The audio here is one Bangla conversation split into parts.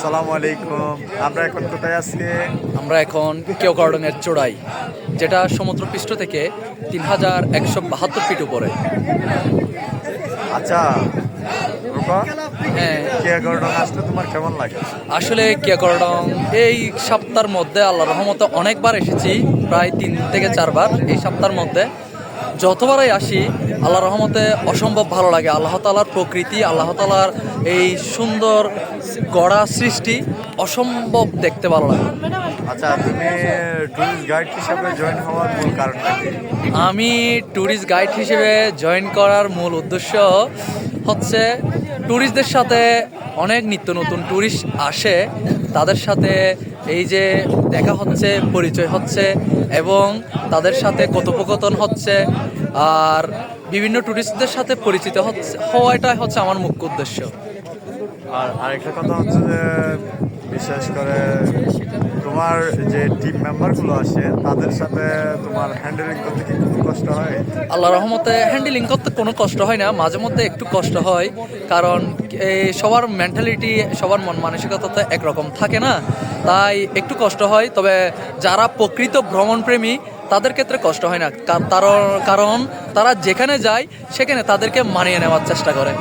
আসসালামু আলাইকুম। আমরা এখন কোথায় আছি? আমরা এখন কেওক্রাডং-এর চূড়ায়, যেটা সমুদ্রপৃষ্ঠ থেকে 3172 ফিট উপরে। আচ্ছা রূপা, হ্যাঁ, কেওক্রাডং আসলে তোমার কেমন লাগে? আসলে কেওক্রাডং এই সপ্তাহের মধ্যে আল্লাহর রহমতে অনেকবার এসেছি, প্রায় 3 থেকে 4 বার। এই সপ্তাহের মধ্যে যতবারই আসি আল্লাহর রহমতে অসম্ভব ভালো লাগে। আল্লাহ তাআলার প্রকৃতি, আল্লাহ তাআলার এই সুন্দর গড়া সৃষ্টি অসম্ভব দেখতে ভালো লাগে। আচ্ছা, তুমি টুরিস্ট গাইড হিসাবে জয়েন হওয়ার মূল কারণটা কি? আমি ট্যুরিস্ট গাইড হিসেবে জয়েন করার মূল উদ্দেশ্য হচ্ছে ট্যুরিস্টদের সাথে অনেক নিত্য নতুন ট্যুরিস্ট আসে, তাদের সাথে এই যে দেখা হচ্ছে, পরিচয় হচ্ছে এবং তাদের সাথে কথোপকথন হচ্ছে, আর বিভিন্ন ট্যুরিস্টদের সাথে পরিচিত হওয়াটাই হচ্ছে আমার মুখ্য উদ্দেশ্য। আর আরেকটা কথা হচ্ছে যে বিশেষ করে তোমার যে টিম মেম্বারগুলো আসে তাদের সাথে তোমার হ্যান্ডেলিং করতে কি কোনো কষ্ট হয়? আল্লাহ রহমতে হ্যান্ডেলিং করতে কোনো কষ্ট হয় না, মাঝে মধ্যে একটু কষ্ট হয়, কারণ এই সবার মেন্টালিটি, সবার মন মানসিকতা তো একরকম থাকে না, তাই একটু কষ্ট হয়। তবে যারা প্রকৃত ভ্রমণপ্রেমী তাদের ক্ষেত্রে কষ্ট হয় না, কারণ তারা যেখানে যায় সেখানে তাদেরকে মানিয়ে নেওয়ার চেষ্টা করে।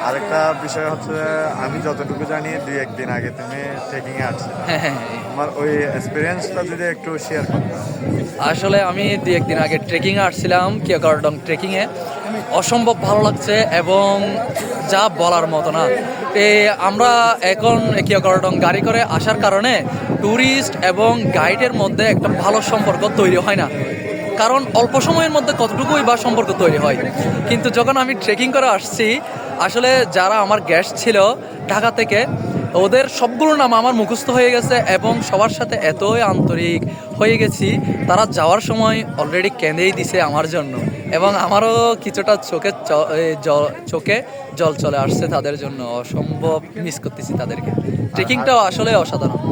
আরেকটা বিষয় হচ্ছে, আমি যতটুকু জানি 2-1 দিন আগে তুমি ট্রেকিংয়ে আসছিলে। হ্যাঁ হ্যাঁ হ্যাঁ। তোমার ওই এক্সপিরিয়েন্সটা যদি একটু শেয়ার করো। আসলে আমি 2-1 দিন আগে ট্রেকিংয়ে আসছিলাম, কেওক্রাডং ট্রেকিংয়ে। অসম্ভব ভালো লাগছে এবং যা বলার মতো না। আমরা এখন কেওক্রাডং গাড়ি করে আসার কারণে ট্যুরিস্ট এবং গাইডের মধ্যে একটা ভালো সম্পর্ক তৈরি হয় না, কারণ অল্প সময়ের মধ্যে কতটুকুই বা সম্পর্ক তৈরি হয়। কিন্তু যখন আমি ট্রেকিং করে আসছি, আসলে যারা আমার গেস্ট ছিল ঢাকা থেকে, ওদের সবগুলো নাম আমার মুখস্থ হয়ে গেছে এবং সবার সাথে এতই আন্তরিক হয়ে গেছি, তারা যাওয়ার সময় অলরেডি কেঁদেই দিছে আমার জন্য, এবং আমারও কিছুটা চোখে জল চলে আসছে তাদের জন্য। অসম্ভব মিস করতেছি তাদেরকে। ট্রেকিংটাও আসলে অসাধারণ।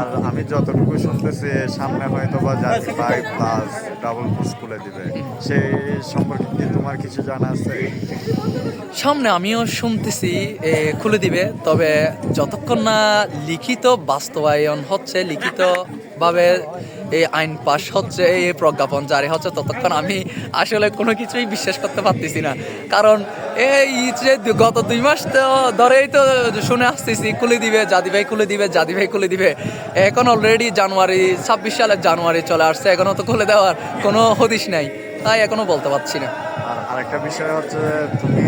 আর আমি যতটুকু শুনতেছি সামনে হয়তো বা journey by plus double course খুলে দিবে, সেই সম্পর্কে কি তোমার কিছু জানা আছে? সামনে আমিও শুনতেছি খুলে দিবে, তবে যতক্ষণ না লিখিত বাস্তবায়ন হচ্ছে, লিখিতভাবে এই আইন পাশ হচ্ছে, এই প্রজ্ঞাপন জারি হচ্ছে, ততক্ষণ আমি আসলে কোনো কিছুই বিশ্বাস করতে পারতেছি না। কারণ এই যে গত 2 মাস তো ধরেই তো শুনে আসতেছি খুলে দিবে, জাদি ভাই খুলে দিবে, জাদি ভাই খুলে দিবে। এখন অলরেডি জানুয়ারি, 26 সালের জানুয়ারি চলে আসছে, এখনও তো খুলে দেওয়ার কোনো হদিশ নাই, তাই এখনও বলতে পারছি না। আর আরেকটা বিষয় হচ্ছে, তুমি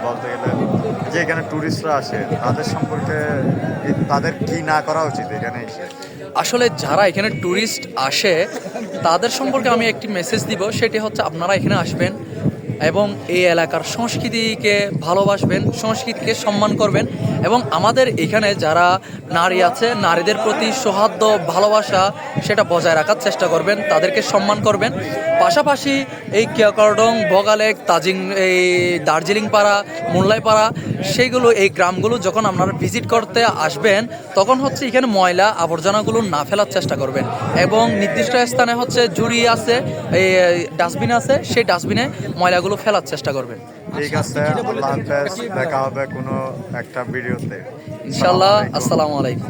বলতে গেলে যে এখানে ট্যুরিস্টরা আসে তাদের সম্পর্কে তাদের কি না করা উচিত এখানে এসে? আসলে যারা এখানে ট্যুরিস্ট আসে তাদের সম্পর্কে আমি একটি মেসেজ দিব, সেটি হচ্ছে আপনারা এখানে আসবেন এবং এই এলাকার সংস্কৃতিকে ভালোবাসবেন, সংস্কৃতিকে সম্মান করবেন, এবং আমাদের এখানে যারা নারী আছে, নারীদের প্রতি সৌহার্দ্য, ভালোবাসা সেটা বজায় রাখার চেষ্টা করবেন, তাদেরকে সম্মান করবেন। পাশাপাশি এই কেওক্রাডং, বগালেক, তাজিং, এই দার্জিলিং পাড়া, মোল্লাই পাড়া, সেইগুলো, এই গ্রামগুলো যখন আপনারা ভিজিট করতে আসবেন, তখন হচ্ছে এখানে ময়লা আবর্জনাগুলো না ফেলার চেষ্টা করবেন, এবং নির্দিষ্ট স্থানে হচ্ছে ঝুড়ি আছে, এই ডাস্টবিন আছে, সেই ডাস্টবিনে ময়লাগুলো ফেলার চেষ্টা করবেন। ঠিক আছে, আল্লাহ হাফেজ, দেখা হবে কোনো একটা ভিডিওতে। ইনশাল্লাহ। আসসালামু আলাইকুম।